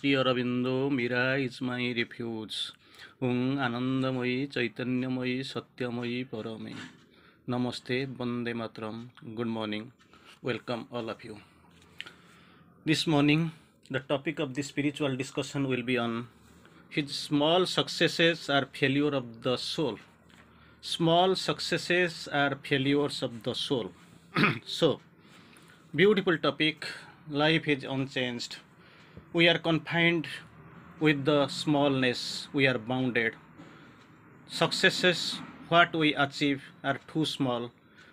Sri Aurobindo, Mira is my refuge. Anandamayi, Chaitanyamayi, Satyamayi, Paramayi. Namaste, Bande Matram. Good morning. Welcome all of you. This morning, the topic of the spiritual discussion will be on his small successes are failure of the soul. Small successes are failures of the soul. So, beautiful topic. Life is unchanged. We are confined with the smallness, we are bounded. Successes, what we achieve, are too small,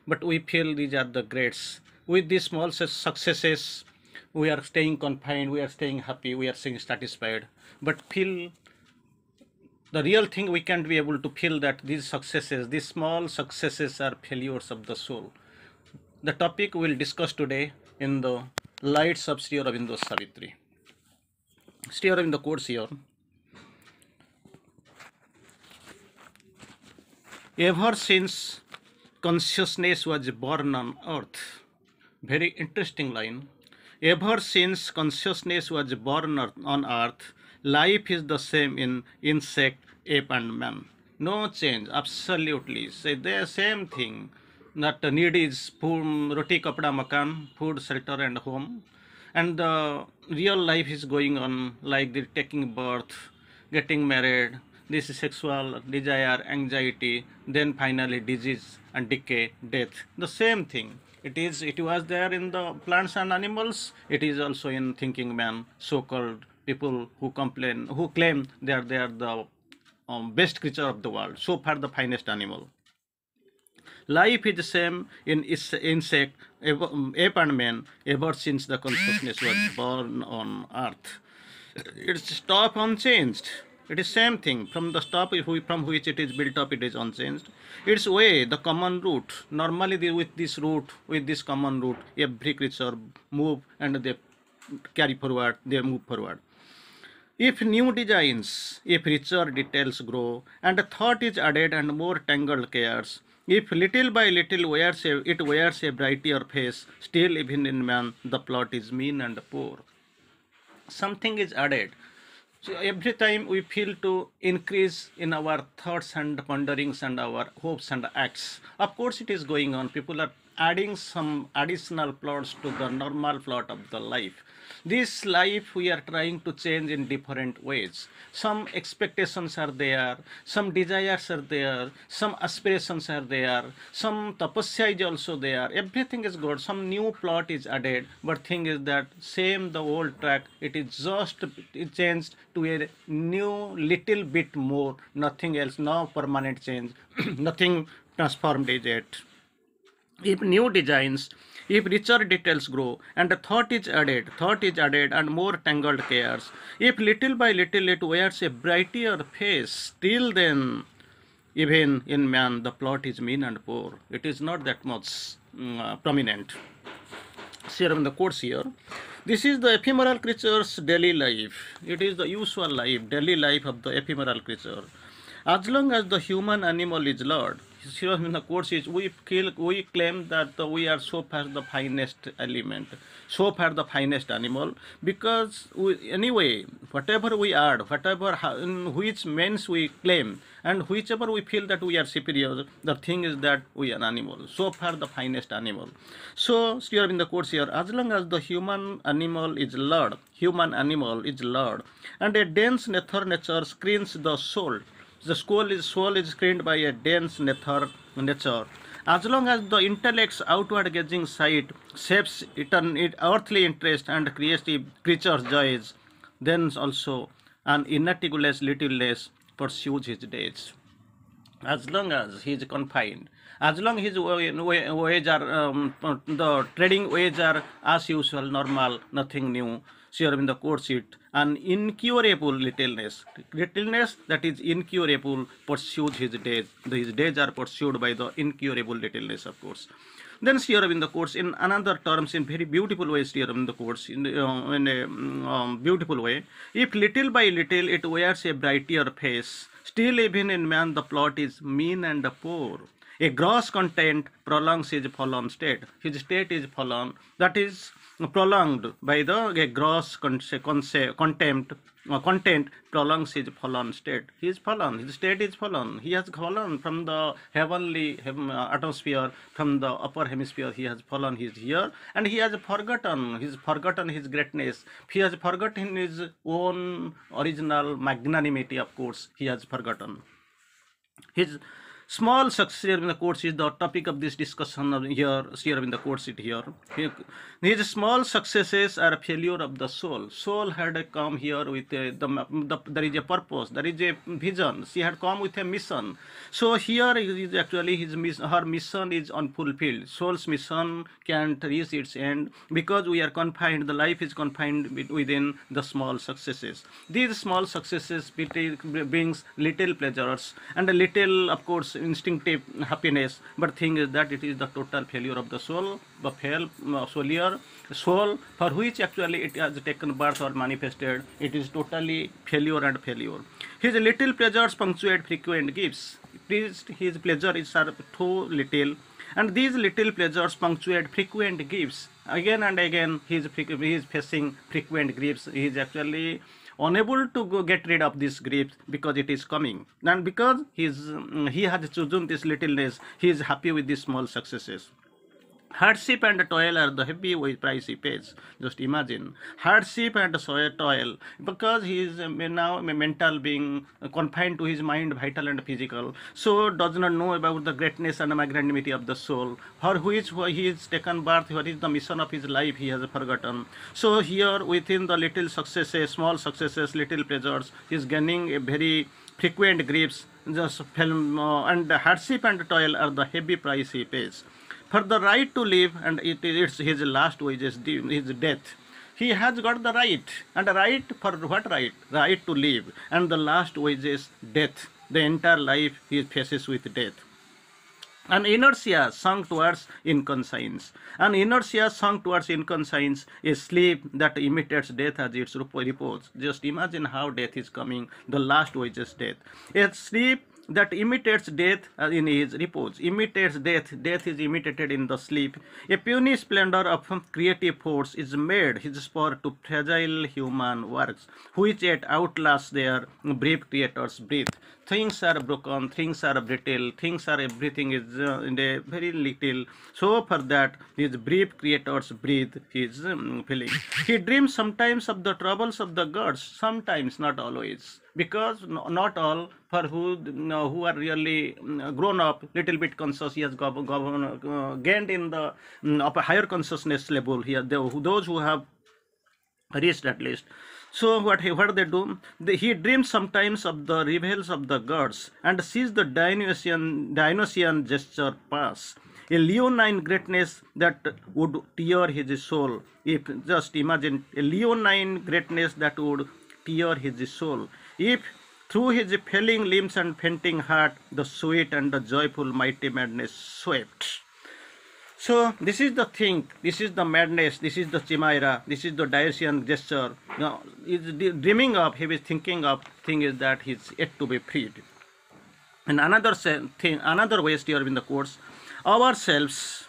but we feel these are the greats. With these small successes, we are staying confined, we are staying happy, we are staying satisfied. But feel the real thing, we can't be able to feel that these successes, these small successes, are failures of the soul. The topic we'll discuss today in the lights of Sri Aurobindo Savitri. Sri Aurobindo quotes here, ever since consciousness was born on earth, very interesting line, ever since consciousness was born on earth, life is the same in insect, ape and man. No change, absolutely. Say the same thing, that need is food, roti, kapda, makan, food, shelter and home. And the real life is going on like the taking birth, getting married, this is sexual desire, anxiety, then finally disease and decay, death. The same thing. It was there in the plants and animals. It is also in thinking man, so-called people who complain, who claim they are the best creature of the world. So far, the finest animal. Life is the same in insect, ape and man, ever since the consciousness was born on earth. It's stop unchanged. It is same thing. From the stop from which it is built up, it is unchanged. Its way, the common root. Normally, with this root, with this common root, every creature move and they carry forward, they move forward. If new designs, if richer details grow, and a thought is added and more tangled cares, if little by little it wears a brighter face, still even in man the plot is mean and poor. Something is added. So every time we feel to increase in our thoughts and ponderings and our hopes and acts. Of course, it is going on. People are adding some additional plots to the normal plot of the life. This life we are trying to change in different ways. Some expectations are there, some desires are there, some aspirations are there, some tapasya is also there. Everything is good. Some new plot is added, but thing is that same the old track. It is just changed to a new little bit more. Nothing else. No permanent change. Nothing transformed is yet. If new designs, if richer details grow, and a thought is added and more tangled cares, if little by little it wears a brighter face, till then, even in man, the plot is mean and poor. It is not that much prominent. Here in the quotes here, this is the ephemeral creature's daily life. It is the usual life, daily life of the ephemeral creature. As long as the human animal is Lord, in the quotes is we claim that we are so far the finest element, so far the finest animal, because anyway, whatever we add, in which means we claim, and whichever we feel that we are superior, the thing is that we are animal, so far the finest animal. So here in the quotes here, as long as the human animal is Lord, and a dense nature screens the soul. The soul is screened by a dense nature. As long as the intellect's outward gazing sight shapes earthly interest and creative creatures' joys, then also an inarticulate littleness pursues his days. As long as he is confined, as long his wage are the trading wage are as usual, normal, nothing new. Sri Aurobindo quotes it, an incurable littleness that is incurable pursues his days. His days are pursued by the incurable littleness, of course. Then Sri Aurobindo quotes in another terms in very beautiful way. Sri Aurobindo quotes in a beautiful way. If little by little it wears a brighter face, still even in man the plot is mean and poor. A gross content prolongs his fallen state. His state is fallen. That is, prolonged by the gross content prolongs his fallen state. He is fallen. His state is fallen. He has fallen from the heavenly atmosphere, from the upper hemisphere. He has fallen. He is here, and he has forgotten. He's forgotten his greatness. He has forgotten his own original magnanimity. Of course, he has forgotten. His small success here in the court is the topic of this discussion here in the court seat here. His small successes are a failure of the soul. Soul had come here with there is a purpose, there is a vision. She had come with a mission. So here is actually her mission is unfulfilled. Soul's mission can't reach its end because we are confined. The life is confined within the small successes. These small successes brings little pleasures and a little, of course, instinctive happiness, but thing is that it is the total failure of the soul, the soul for which actually it has taken birth or manifested. It is totally failure and failure. His little pleasures punctuate frequent gifts. His pleasures are too little, and these little pleasures punctuate frequent gifts. Again and again he is facing frequent griefs. He is actually unable to get rid of this grief because it is coming, and because he has chosen this littleness, he is happy with these small successes. Hardship and toil are the heavy price he pays. Just imagine hardship and toil, because he is now a mental being, confined to his mind, vital and physical. So does not know about the greatness and magnanimity of the soul, for which he is taken birth. What is the mission of his life? He has forgotten. So here within the little successes, small successes, little pleasures, he is gaining a very frequent griefs. Just and hardship and toil are the heavy price he pays. For the right to live, and it's his last wages, his death. He has got the right, and the right for what right? Right to live, and the last wages, death. The entire life he faces with death. An inertia sunk towards inconscience. An inertia sunk towards inconscience is sleep that imitates death as its repose. Just imagine how death is coming, the last wages, death. A sleep that imitates death in his repose. Imitates death. Death is imitated in the sleep. A puny splendor of creative force is made his spur to fragile human works, which yet outlast their brief creators' breath. Things are broken, things are brittle, things are everything is in a very little. So for that his brief creators breathe his feeling. He dreams sometimes of the troubles of the gods, sometimes, not always, because not all for who are really grown up, little bit conscious. He has gained in the of a higher consciousness level here. Those who have reached at least. So what they do? He dreams sometimes of the revels of the gods and sees the Dionysian gesture pass. A leonine greatness that would tear his soul. If just imagine a leonine greatness that would tear his soul. If through his failing limbs and fainting heart, the sweet and the joyful mighty madness swept. So this is the thing, this is the madness, this is the chimera, this is the Dionysian gesture. Now, he's dreaming of, he is thinking of, thing is that he's yet to be freed. And another thing, another waste here in the course, ourselves,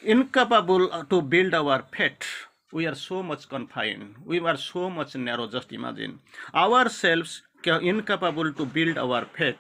incapable to build our fate. We are so much confined, we are so much narrow, just imagine. Ourselves incapable to build our fate.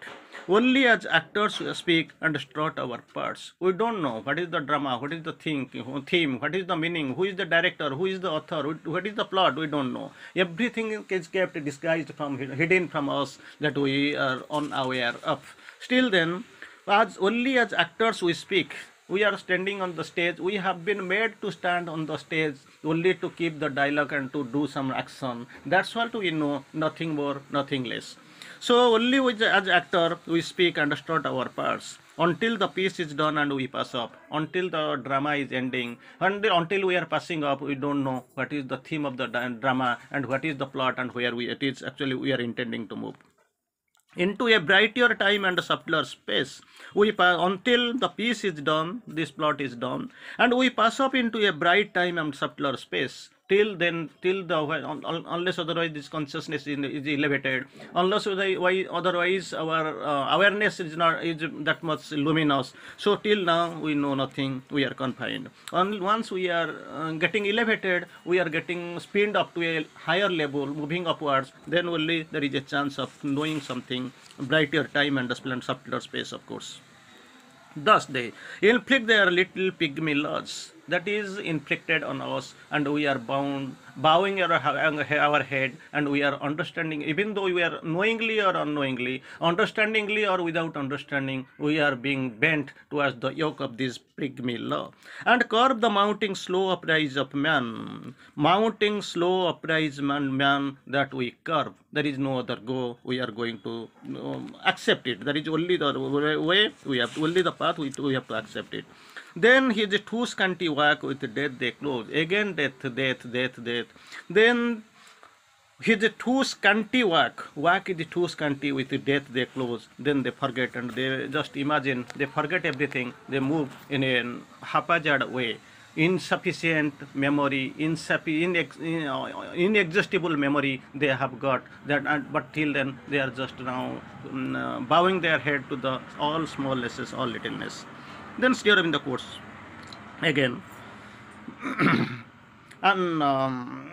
Only as actors we speak and strut our parts. We don't know what is the drama, what is the theme, what is the meaning, who is the director, who is the author, what is the plot, we don't know. Everything is kept disguised hidden from us, that we are unaware of. Still then, only as actors we speak. We are standing on the stage. We have been made to stand on the stage only to keep the dialogue and to do some action. That's what we know, nothing more, nothing less. So only as actor we speak and strut our parts until the piece is done and we pass up, until the drama is ending, and until we are passing up. We don't know what is the theme of the drama and what is the plot and where it is actually we are intending to move. Into a brighter time and a subtler space, we until the piece is done, this plot is done, and we pass up into a bright time and subtler space. till then, till the unless otherwise this consciousness is elevated, unless why otherwise our awareness is not is that much luminous. So till now we know nothing, we are confined. Once we are getting elevated, we are getting spinned up to a higher level, moving upwards, then only there is a chance of knowing something brighter time and subtler space, of course. Thus they inflict their little pygmy laws, that is inflicted on us, and we are bowing our head, and we are understanding, even though we are knowingly or unknowingly, understandingly or without understanding, we are being bent towards the yoke of this pygmy law, and curb the mounting slow uprise of man. Mounting slow uprise man that we curb. There is no other go. We are going to accept it. There is only the way. We have only the path. We have to accept it. Then his too scanty walk with death they close. Again death. Then his too scanty walk is too scanty with death they close. Then they forget, and they just imagine, they forget everything. They move in a haphazard way. Insufficient memory, inexhaustible memory they have got that, but till then they are just now bowing their head to the all smallnesses, all littleness. Then steer in the course again, and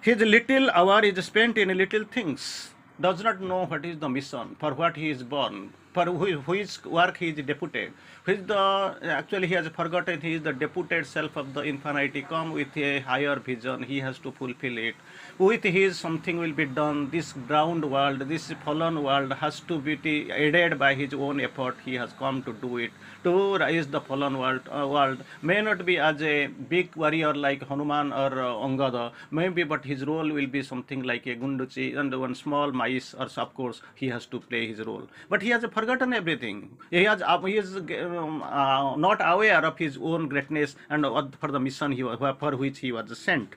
his little hour is spent in little things. Does not know what is the mission, for what he is born, for which work he is deputed. Actually he has forgotten he is the deputed self of the infinity, come with a higher vision, he has to fulfill it. With his something will be done. This ground world, this fallen world has to be aided by his own effort. He has come to do it, to rise the fallen world. May not be as a big warrior like Hanuman or Angada, maybe, but his role will be something like a Gunduchi and one small mice, or of course he has to play his role. But he has forgotten everything. He is not aware of his own greatness and for the mission for which he was sent.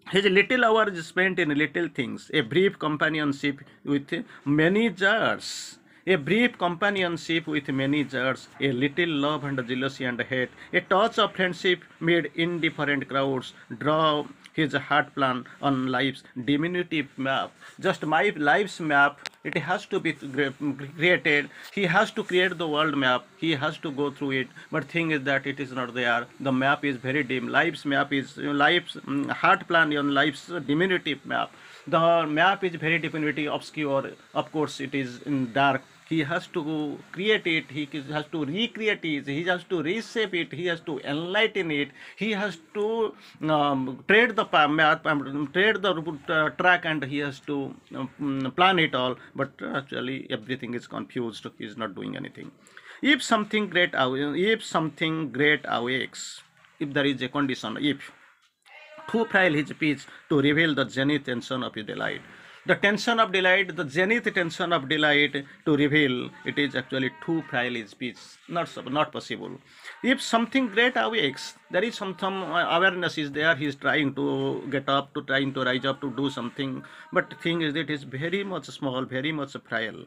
His little hour is spent in little things, a brief companionship with many jars. A brief companionship with many jars, a little love and jealousy and hate, a touch of friendship made indifferent crowds draw his heart plan on life's diminutive map. Just my life's map, it has to be created. He has to create the world map. He has to go through it. But thing is that it is not there. The map is very dim. Life's map is life's heart plan on life's diminutive map. The map is very diminutive, obscure. Of course, it is in dark. He has to create it, he has to recreate it, he has to reshape it, he has to enlighten it, he has to trade the track, and he has to plan it all. But actually everything is confused, he is not doing anything. If something great awakes, if there is a condition, if to frail his speech to reveal the zenith tension of his delight. The tension of delight, the zenith tension of delight to reveal, it is actually too frail his speech, not possible. If something great awakes, there is some awareness is there, he is trying to get up, trying to rise up, to do something, but the thing is that it is very much small, very much frail.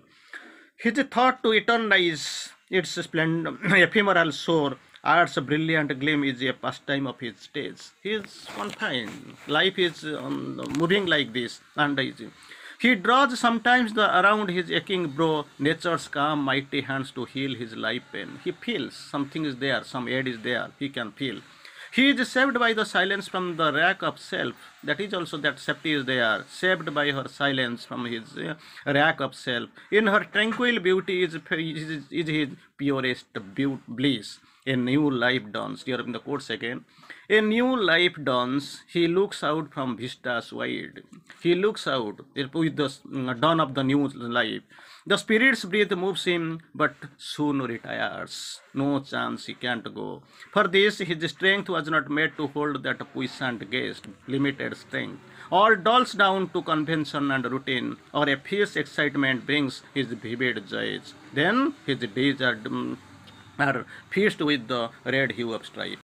His thought to eternize its splendid, ephemeral soar, art's brilliant gleam is a pastime of his stage. He is confined. Life is moving like this, and he draws sometimes around his aching brow nature's calm, mighty hands to heal his life pain. He feels something is there, some aid is there. He can feel. He is saved by the silence from the rack of self. That is also that safety is there. Saved by her silence from his rack of self. In her tranquil beauty is his purest bliss. A new life dawns. Here in the quotes again. A new life dawns. He looks out from vistas wide. He looks out with the dawn of the new life. The spirit's breath moves him, but soon retires. No chance, he can't go. For this, his strength was not made to hold that puissant gaze, limited strength. All dulls down to convention and routine, or a fierce excitement brings his vivid joys. Then his days are pierced with the red hue of strife.